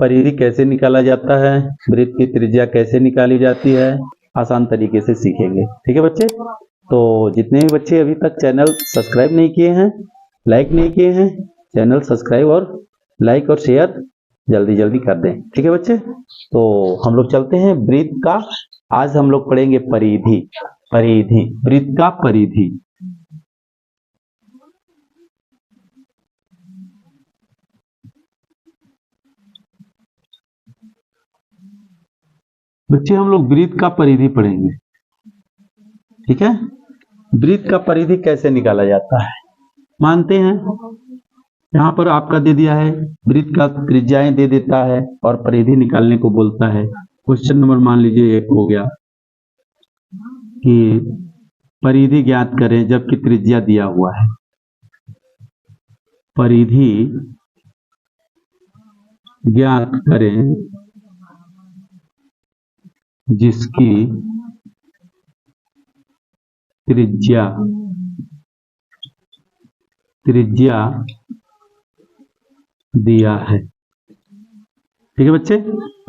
परिधि कैसे निकाला जाता है, वृत्त की त्रिज्या कैसे निकाली जाती है, आसान तरीके से सीखेंगे। ठीक है बच्चे, तो जितने भी बच्चे अभी तक चैनल सब्सक्राइब नहीं किए हैं, लाइक नहीं किए हैं, चैनल सब्सक्राइब और लाइक और शेयर जल्दी जल्दी कर दें। ठीक है बच्चे, तो हम लोग चलते हैं वृत्त का। आज हम लोग पढ़ेंगे परिधि। परिधि, वृत्त का परिधि। बच्चे हम लोग वृत्त का परिधि पढ़ेंगे। ठीक है, वृत्त का परिधि कैसे निकाला जाता है, मानते हैं यहाँ पर आपका दे दिया है, वृत्त का त्रिज्याएं दे देता है और परिधि निकालने को बोलता है। क्वेश्चन नंबर मान लीजिए 1 हो गया कि परिधि ज्ञात करें जबकि त्रिज्या दिया हुआ है। परिधि ज्ञात करें जिसकी त्रिज्या दिया है। ठीक है बच्चे,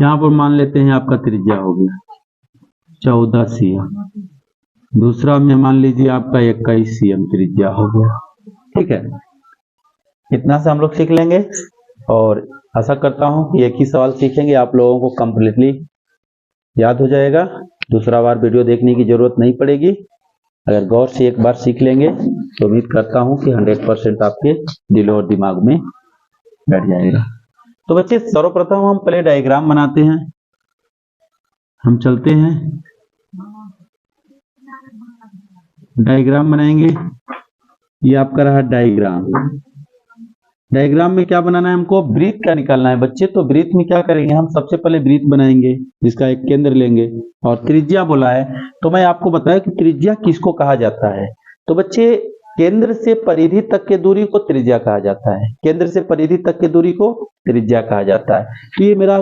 यहां पर मान लेते हैं आपका त्रिज्या हो गया 14 cm, दूसरा में मान लीजिए आपका 21 cm त्रिज्या हो गया। ठीक है, इतना से हम लोग सीख लेंगे और आशा करता हूं कि एक ही सवाल सीखेंगे आप लोगों को कंप्लीटली याद हो जाएगा। दूसरा बार वीडियो देखने की जरूरत नहीं पड़ेगी। अगर गौर से एक बार सीख लेंगे तो उम्मीद करता हूं कि 100% आपके दिल और दिमाग में बैठ जाएगा। तो बच्चे सर्वप्रथम हम पहले डायग्राम बनाते हैं। हम चलते हैं, डायग्राम बनाएंगे। ये आपका रहा डायग्राम। डायग्राम में क्या बनाना है हमको, वृत्त का निकालना है बच्चे। तो वृत्त में क्या करेंगे, हम सबसे पहले वृत्त बनाएंगे जिसका एक केंद्र लेंगे और त्रिज्या बोला है। तो मैं आपको बताया कि त्रिज्या किसको कहा जाता है। तो बच्चे केंद्र से परिधि तक के दूरी को त्रिज्या कहा जाता है। केंद्र से परिधि तक के दूरी को त्रिज्या कहा जाता है। तो ये मेरा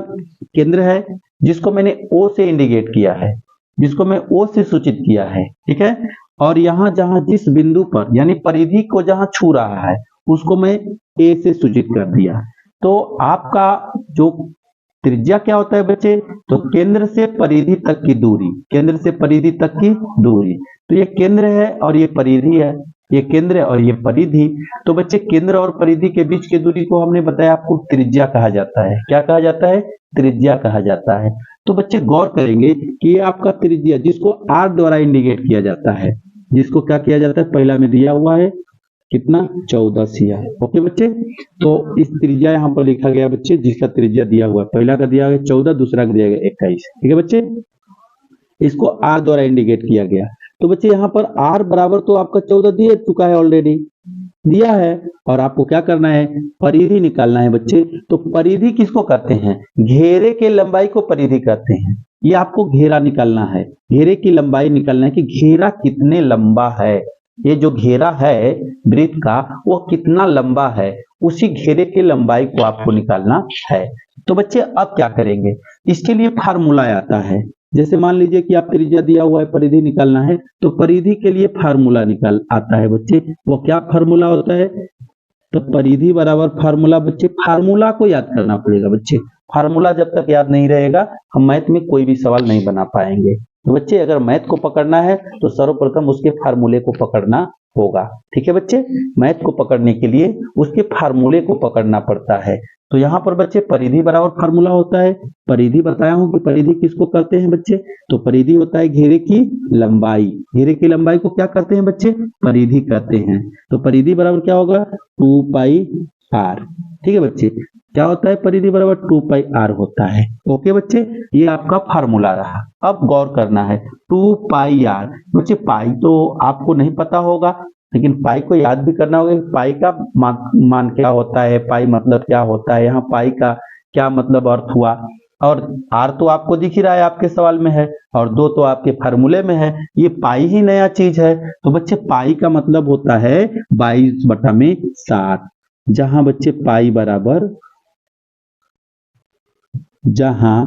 केंद्र है जिसको मैंने O से इंडिकेट किया है, जिसको मैं O से सूचित किया है। ठीक है, और यहाँ जहां जिस बिंदु पर यानी परिधि को जहां छू रहा है उसको मैं A से सूचित कर दिया। तो आपका जो त्रिज्या क्या होता है बच्चे, तो केंद्र से परिधि तक की दूरी, केंद्र से परिधि तक की दूरी। तो ये केंद्र है और ये परिधि है, ये केंद्र और ये परिधि। तो बच्चे केंद्र और परिधि के बीच की दूरी को हमने बताया आपको त्रिज्या कहा जाता है। क्या कहा जाता है, त्रिज्या कहा जाता है। तो बच्चे गौर करेंगे कि ये आपका त्रिज्या जिसको R द्वारा इंडिकेट किया जाता है, जिसको क्या किया जाता है, पहला में दिया हुआ है कितना, 14 cm। ओके बच्चे, तो इस त्रिज्या यहाँ पर लिखा गया बच्चे, जिसका त्रिज्या दिया हुआ है, पहला का दिया गया 14, दूसरा का दिया गया 21। ठीक है बच्चे, इसको R द्वारा इंडिकेट किया गया। तो बच्चे यहाँ पर R बराबर तो आपका 14 दिया चुका है, ऑलरेडी दिया है, और आपको क्या करना है, परिधि निकालना है बच्चे। तो परिधि किसको कहते हैं, घेरे के लंबाई को परिधि कहते हैं। ये आपको घेरा निकालना है, घेरे की लंबाई निकालना है कि घेरा कितने लंबा है। ये जो घेरा है वृत्त का वो कितना लंबा है, उसी घेरे की लंबाई को आपको निकालना है। तो बच्चे अब क्या करेंगे, इसके लिए फार्मूला आता है। जैसे मान लीजिए कि आप त्रिज्या दिया हुआ है, परिधि निकालना है, तो परिधि के लिए फार्मूला निकाल आता है बच्चे। वो क्या फार्मूला होता है, तो परिधि बराबर फार्मूला। बच्चे फार्मूला को याद करना पड़ेगा बच्चे, फार्मूला जब तक याद नहीं रहेगा हम मैथ में कोई भी सवाल नहीं बना पाएंगे। तो बच्चे अगर मैथ को पकड़ना है तो सर्वप्रथम उसके फार्मूले को पकड़ना होगा। ठीक है बच्चे, मैथ को पकड़ने के लिए उसके फार्मूले को पकड़ना पड़ता है। तो यहाँ पर बच्चे परिधि बराबर फार्मूला होता है। परिधि बताया हूं कि परिधि किसको कहते हैं बच्चे, तो परिधि होता है घेरे की लंबाई। घेरे की लंबाई को क्या कहते हैं बच्चे, परिधि कहते हैं। तो परिधि बराबर क्या होगा, 2πr। ठीक है बच्चे, क्या होता है, परिधि बराबर 2πr होता है। ओके बच्चे, ये आपका फार्मूला रहा। अब गौर करना है 2πr। बच्चे पाई तो आपको नहीं पता होगा, लेकिन पाई को याद भी करना होगा। पाई का मान क्या होता है, पाई मतलब क्या होता है, यहाँ पाई का क्या मतलब अर्थ हुआ। और R तो आपको दिख ही रहा है, आपके सवाल में है, और 2 तो आपके फार्मूले में है। ये पाई ही नया चीज है। तो बच्चे पाई का मतलब होता है 22/7। जहां बच्चे पाई बराबर, जहां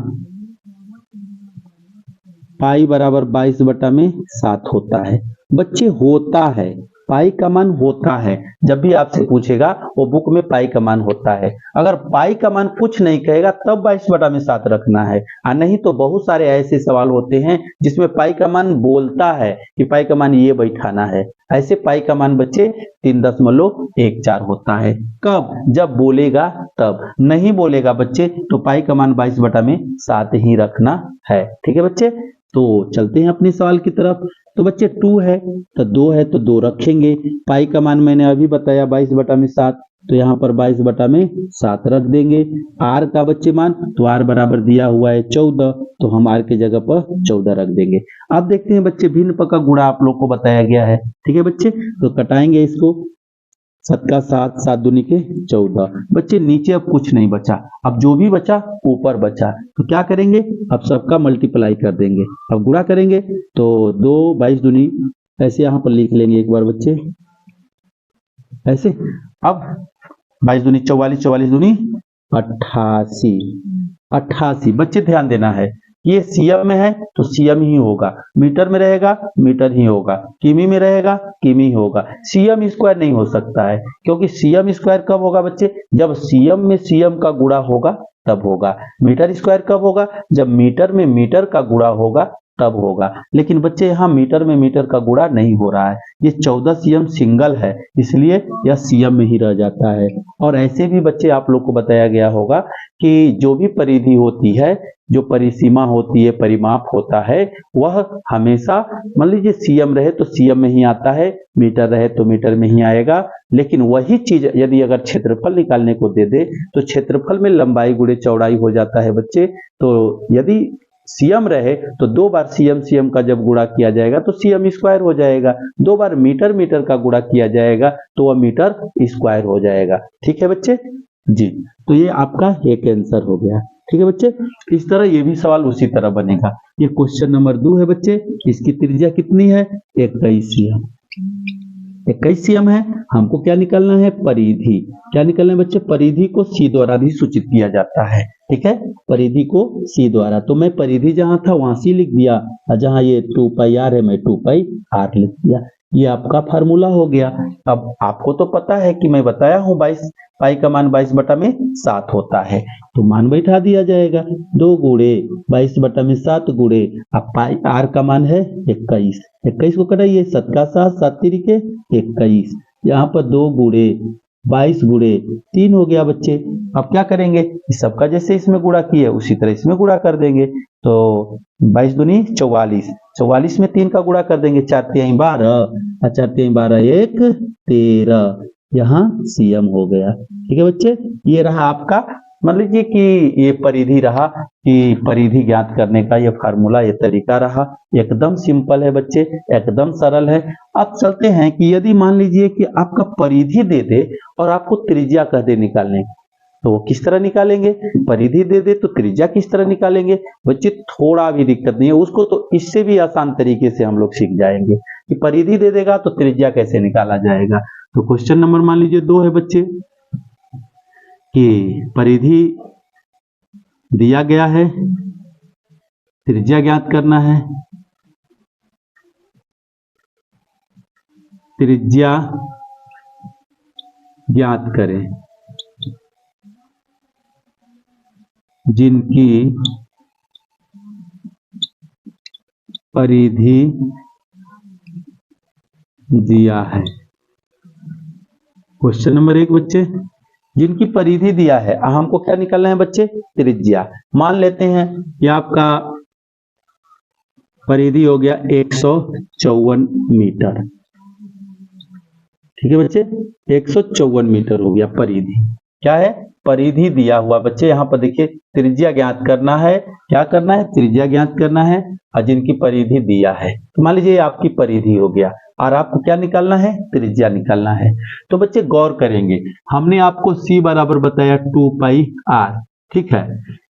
पाई बराबर 22/7 होता है बच्चे, होता है। पाई का मान होता है, जब भी आपसे पूछेगा वो बुक में पाई का मान होता है। अगर पाई का मान कुछ नहीं कहेगा तब 22/7 रखना है, और नहीं तो बहुत सारे ऐसे सवाल होते हैं जिसमें पाई का मान बोलता है कि पाई का मान ये बैठाना है। ऐसे पाई का मान बच्चे 3.14 होता है। कब? जब बोलेगा तब, नहीं बोलेगा बच्चे तो पाई का मान 22/7 ही रखना है। ठीक है बच्चे, तो चलते हैं अपने सवाल की तरफ। तो बच्चे 2 है तो 2 है तो 2 रखेंगे। पाई का मान मैंने अभी बताया 22/7, तो यहाँ पर 22/7 रख देंगे। आर का बच्चे मान, तो आर बराबर दिया हुआ है 14, तो हम आर की जगह पर 14 रख देंगे। अब देखते हैं बच्चे भिन्न का गुणा आप लोग को बताया गया है। ठीक है बच्चे, तो कटाएंगे इसको, 7 का 7, 7 दूनी के 14। बच्चे नीचे अब कुछ नहीं बचा, अब जो भी बचा ऊपर बचा, तो क्या करेंगे? अब सबका मल्टीप्लाई कर देंगे। अब गुणा करेंगे तो 2 22 दूनी, ऐसे यहाँ पर लिख लेंगे एक बार बच्चे, ऐसे। अब 22 दूनी 44, 44 दूनी 88, 88। बच्चे ध्यान देना है, ये सीएम में है तो सीएम ही होगा, मीटर में रहेगा मीटर ही होगा, किमी में रहेगा किमी ही होगा। सीएम स्क्वायर नहीं हो सकता है, क्योंकि सीएम स्क्वायर कब होगा बच्चे? जब सीएम में सीएम का गुणा होगा तब होगा। मीटर स्क्वायर कब होगा? जब मीटर में मीटर का गुणा होगा तब होगा। लेकिन बच्चे यहाँ मीटर में मीटर का गुणा नहीं हो रहा है, ये 14 सीएम सिंगल है, इसलिए यह सीएम में ही रह जाता है। और ऐसे भी बच्चे आप लोग को बताया गया होगा कि जो भी परिधि होती है, जो परिसीमा होती है, परिमाप होता है, वह हमेशा मान लीजिए सीएम रहे तो सीएम में ही आता है, मीटर रहे तो मीटर में ही आएगा। लेकिन वही चीज यदि अगर क्षेत्रफल निकालने को दे दे तो क्षेत्रफल में लंबाई गुणे चौड़ाई हो जाता है बच्चे। तो यदि सीएम रहे तो 2 बार सीएम सीएम का जब गुणा किया जाएगा तो सीएम स्क्वायर हो जाएगा, 2 बार मीटर मीटर का गुणा किया जाएगा तो वह मीटर स्क्वायर हो जाएगा। ठीक है बच्चे जी, तो ये आपका एक आंसर हो गया। ठीक है बच्चे, इस तरह ये भी सवाल उसी तरह बनेगा। ये क्वेश्चन नंबर 2 है बच्चे, इसकी त्रिज्या कितनी है? 21 सीएम। 21 सीएम है, हमको क्या निकालना है? परिधि। क्या निकालना है बच्चे? परिधि को सी द्वारा भी सूचित किया जाता है। ठीक है, परिधि को सी द्वारा, तो मैं परिधि जहां था वहां सी लिख दिया, और जहां ये 2πr है मैं 2πr लिख दिया। ये आपका फार्मूला हो गया। अब आपको तो पता है कि मैं बताया हूं 22, पाई का मान 22/7 होता है, तो मान बैठा दिया जाएगा, 2 गुणे 22/7 गुणे, अब पाई आर का मान है 21, 21 को कटाइए, 7 का 7, 7 तिरी के 21, यहाँ पर 2 गुणे 22 गुणे 3 हो गया बच्चे। अब क्या करेंगे? इस सबका जैसे इसमें गुणा किया उसी तरह इसमें गुणा कर देंगे, तो 22 दूनी 44, 44 में 3 का गुणा कर देंगे, 4 तिहाई 12, 4 तिहाई 12 1 13, यहाँ सीएम हो गया। ठीक है बच्चे, ये रहा आपका, मान लीजिए कि ये परिधि रहा, कि परिधि ज्ञात करने का ये फार्मूला, ये तरीका रहा। एकदम सिंपल है बच्चे, एकदम सरल है। अब चलते हैं कि यदि मान लीजिए कि आपका परिधि दे दे और आपको त्रिज्या कह दे निकालने, तो वो किस तरह निकालेंगे? परिधि दे दे तो त्रिज्या किस तरह निकालेंगे? बच्चे थोड़ा भी दिक्कत नहीं है उसको, तो इससे भी आसान तरीके से हम लोग सीख जाएंगे कि परिधि दे देगा तो त्रिज्या कैसे निकाला जाएगा। तो क्वेश्चन नंबर मान लीजिए 2 है बच्चे, कि परिधि दिया गया है, त्रिज्या ज्ञात करना है, त्रिज्या ज्ञात करें। जिनकी परिधि दिया है। क्वेश्चन नंबर 1 बच्चे, जिनकी परिधि दिया है, हमको क्या निकालना है बच्चे? त्रिज्या। मान लेते हैं कि आपका परिधि हो गया 154 मीटर। ठीक है बच्चे, 154 मीटर हो गया परिधि। क्या है? परिधि दिया हुआ बच्चे। यहाँ पर देखिए त्रिज्या ज्ञात करना है, क्या करना है? त्रिज्या ज्ञात करना है, और जिनकी परिधि दिया है, तो मान लीजिए आपकी परिधि हो गया और आपको क्या निकालना है? त्रिज्या निकालना है। तो बच्चे गौर करेंगे, हमने आपको c बराबर बताया 2πr, ठीक है।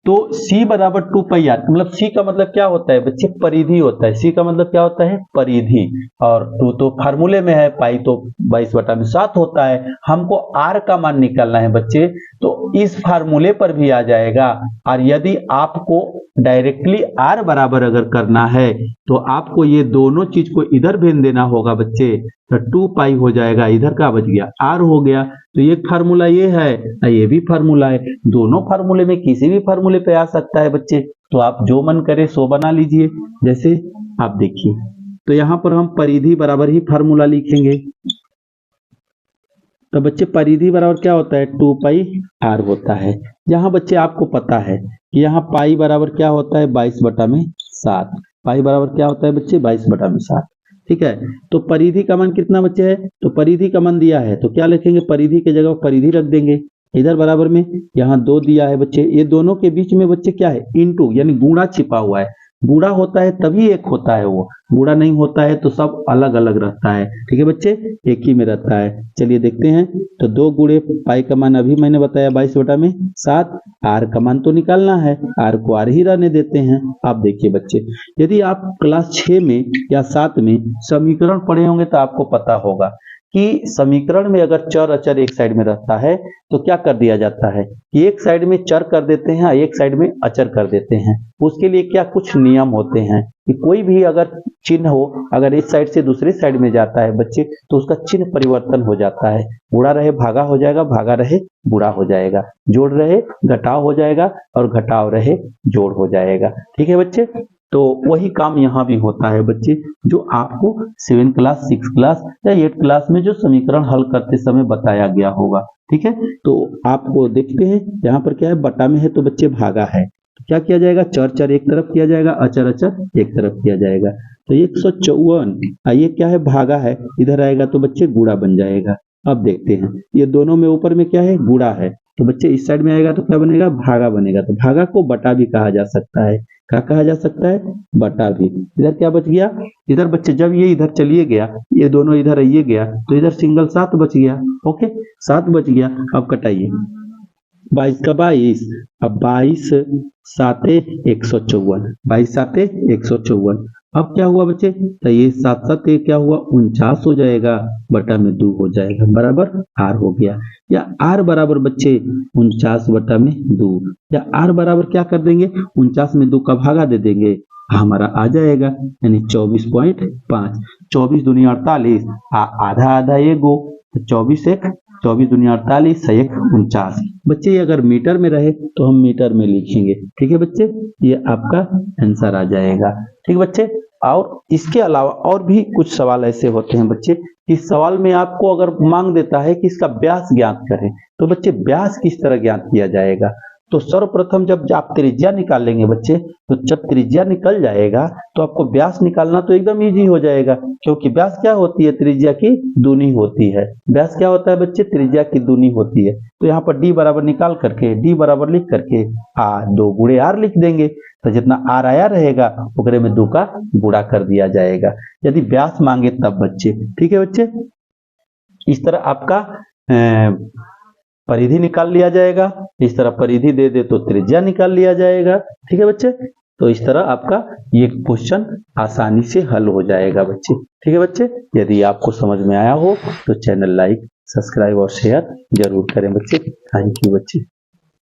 तो c बराबर 2 पाई आर, मतलब c का मतलब क्या होता है बच्चे, परिधि होता है। c का मतलब क्या होता है, परिधि। और 2 तो फार्मूले में है, पाई तो 22/7 होता है। हमको r का मान निकालना है बच्चे, तो इस फार्मूले पर भी आ जाएगा। और यदि आपको डायरेक्टली r बराबर अगर करना है तो आपको ये दोनों चीज को इधर भेज देना होगा बच्चे, तो 2 पाई हो जाएगा, इधर का बच गया r हो गया। तो ये फार्मूला ये है, ये भी फार्मूला है। दोनों फार्मूले में किसी भी फार्मूले पे आ सकता है बच्चे, तो आप जो मन करे सो बना लीजिए। जैसे आप देखिए, तो यहाँ पर हम परिधि बराबर ही फार्मूला लिखेंगे। तो बच्चे परिधि बराबर क्या होता है, 2 पाई r होता है। यहाँ बच्चे आपको पता है कि यहाँ पाई बराबर क्या होता है, 22/7। पाई बराबर क्या होता है बच्चे, 22/7। ठीक है, तो परिधि का मान कितना बच्चे है, तो परिधि का मान दिया है तो क्या लिखेंगे, परिधि की जगह परिधि रख देंगे। इधर बराबर में यहाँ 2 दिया है बच्चे, ये दोनों के बीच में बच्चे क्या है, इनटू यानी गुणा छिपा हुआ है। गुणा होता है तभी एक होता है, वो गुणा नहीं होता है तो सब अलग अलग रहता है। ठीक है बच्चे, एक ही में रहता है। चलिए देखते हैं, तो 2 गुणे पाई का मान अभी मैंने बताया 22/7। आर का मान तो निकालना है, आर को आर ही रहने देते हैं। आप देखिए बच्चे, यदि आप क्लास 6 में या 7 में समीकरण पढ़े होंगे तो आपको पता होगा कि समीकरण में अगर चर अचर एक साइड में रहता है तो क्या कर दिया जाता है कि एक साइड में चर कर देते हैं, एक साइड में अचर कर देते हैं। उसके लिए क्या कुछ नियम होते हैं कि कोई भी अगर चिन्ह हो, अगर इस साइड से दूसरे साइड में जाता है बच्चे, तो उसका चिन्ह परिवर्तन हो जाता है। गुणा रहे भागा हो जाएगा, भागा रहे बुरा हो जाएगा, जोड़ रहे घटाव हो जाएगा, और घटाव रहे जोड़ हो जाएगा। ठीक है बच्चे, तो वही काम यहाँ भी होता है बच्चे, जो आपको 7 क्लास 6 क्लास या 8 क्लास में जो समीकरण हल करते समय बताया गया होगा। ठीक है, तो आपको देखते हैं यहाँ पर क्या है, बटा में है तो बच्चे भागा है, तो क्या किया जाएगा, चर चर एक तरफ किया जाएगा, अचर अचर एक तरफ किया जाएगा। तो 154, ये क्या है, भागा है, इधर आएगा तो बच्चे गुणा बन जाएगा। अब देखते हैं, ये दोनों में ऊपर में क्या है, गुणा है, तो बच्चे इस साइड में आएगा तो क्या बनेगा, भागा बनेगा। तो भागा को बटा भी कहा जा सकता है। क्या कहा जा सकता है, बटा भी। इधर क्या बच गया, इधर बच्चे जब ये इधर चलिए गया, ये दोनों इधर आइए गया, तो इधर सिंगल 7 बच गया। ओके, 7 बच गया। अब कटाइए, 22 का 22, अब 22 साते 154, 22 साते 154। अब क्या हुआ बच्चे, तो ये 7 7 क्या हुआ, 49 हो जाएगा, बटा में 2 हो जाएगा, बराबर आर हो गया। या आर बराबर बच्चे 49 बटा में 2, या आर बराबर क्या कर देंगे, 49 में 2 का भागा दे देंगे, हमारा आ जाएगा यानी 24.5। 24 दूनी 48, आधा आधा ये गो, तो 24 एक 24 दूनी 48, 1 49। बच्चे ये अगर मीटर में रहे तो हम मीटर में लिखेंगे। ठीक है बच्चे, ये आपका आंसर आ जाएगा। ठीक बच्चे, और इसके अलावा और भी कुछ सवाल ऐसे होते हैं बच्चे, इस सवाल में आपको अगर मांग देता है कि इसका व्यास ज्ञात करें, तो बच्चे व्यास किस तरह ज्ञात किया जाएगा। तो सर्वप्रथम जब आप त्रिज्या निकाल लेंगे बच्चे, तो जब त्रिज्या निकल जाएगा तो आपको व्यास निकालना तो एकदम इजी हो जाएगा, क्योंकि व्यास क्या होती है, त्रिज्या की दूनी होती है। व्यास क्या होता है बच्चे, त्रिज्या की दूनी होती है। तो यहाँ पर डी बराबर निकाल करके, डी बराबर लिख करके 2 गुणे आर लिख देंगे, तो जितना आर आया रहेगा ओकरे में 2 का गुणा कर दिया जाएगा, यदि व्यास मांगे तब बच्चे। ठीक है बच्चे, इस तरह आपका परिधि निकाल लिया जाएगा। इस तरह परिधि दे दे तो त्रिज्या निकाल लिया जाएगा। ठीक है बच्चे, तो इस तरह आपका ये क्वेश्चन आसानी से हल हो जाएगा बच्चे। ठीक है बच्चे, यदि आपको समझ में आया हो तो चैनल लाइक, सब्सक्राइब और शेयर जरूर करें बच्चे। थैंक यू बच्चे।